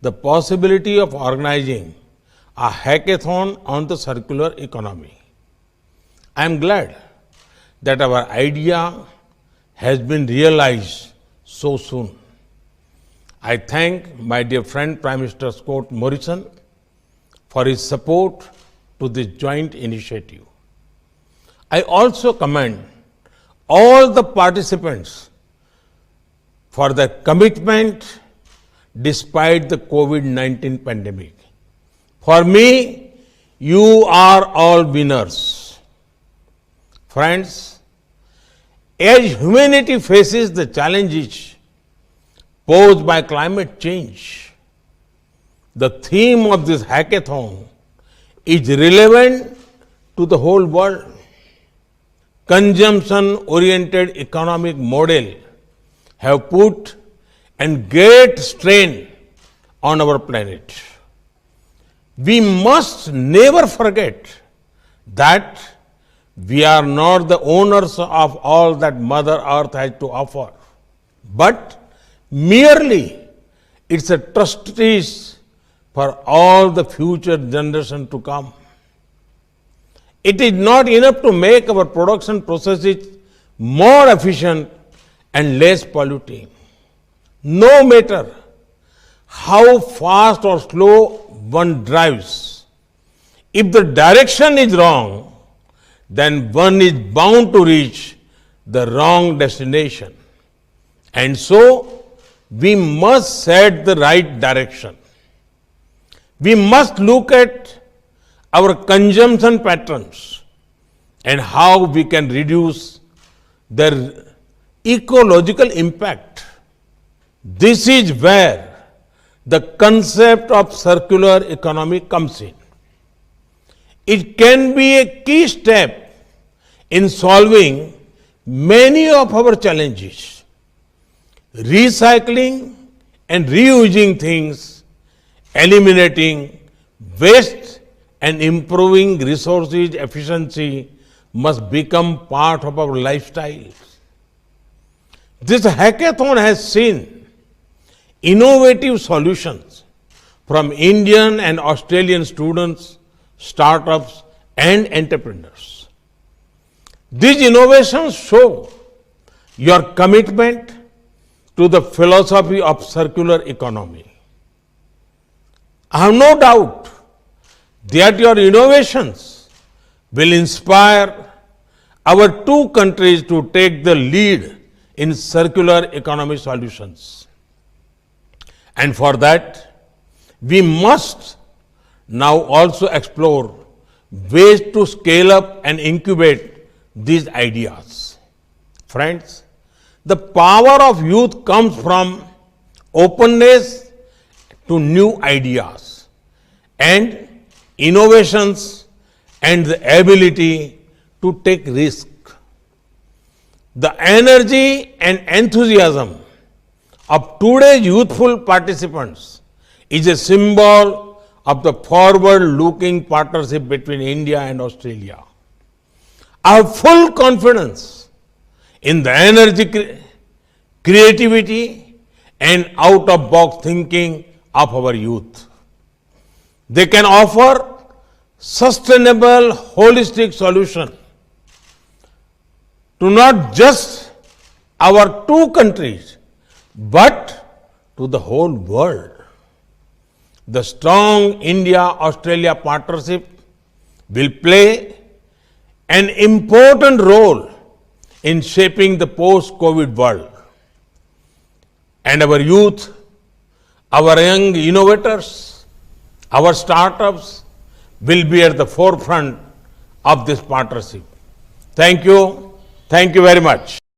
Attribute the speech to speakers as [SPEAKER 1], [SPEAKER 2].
[SPEAKER 1] the possibility of organizing a hackathon on the circular economy. I am glad that our idea has been realized so soon. I thank my dear friend Prime Minister Scott Morrison for his support to this joint initiative. I also commend all the participants for their commitment despite the COVID-19 pandemic. For me, you are all winners. Friends, as humanity faces the challenges posed by climate change, the theme of this hackathon is relevant to the whole world. Consumption-oriented economic model have put and great strain on our planet. We must never forget that we are not the owners of all that Mother Earth has to offer, but merely it's a trustees for all the future generations to come. It is not enough to make our production processes more efficient and less polluting. No matter how fast or slow one drives, if the direction is wrong, then one is bound to reach the wrong destination. And so, we must set the right direction. We must look at our consumption patterns and how we can reduce their ecological impact. This is where the concept of circular economy comes in. It can be a key step in solving many of our challenges. Recycling and reusing things, eliminating waste and improving resources efficiency must become part of our lifestyle. This hackathon has seen innovative solutions from Indian and Australian students, startups, and entrepreneurs. These innovations show your commitment to the philosophy of circular economy. I have no doubt that your innovations will inspire our two countries to take the lead in circular economy solutions. And for that, we must now also explore ways to scale up and incubate these ideas. Friends, the power of youth comes from openness to new ideas and innovations and the ability to take risks. The energy and enthusiasm of today's youthful participants is a symbol of the forward-looking partnership between India and Australia. I have full confidence in the energy, creativity, and out-of-box thinking of our youth. They can offer sustainable, holistic solution to not just our two countries, but to the whole world. The strong India-Australia partnership will play an important role in shaping the post-COVID world. And our youth, our young innovators, our startups will be at the forefront of this partnership. Thank you. Thank you very much.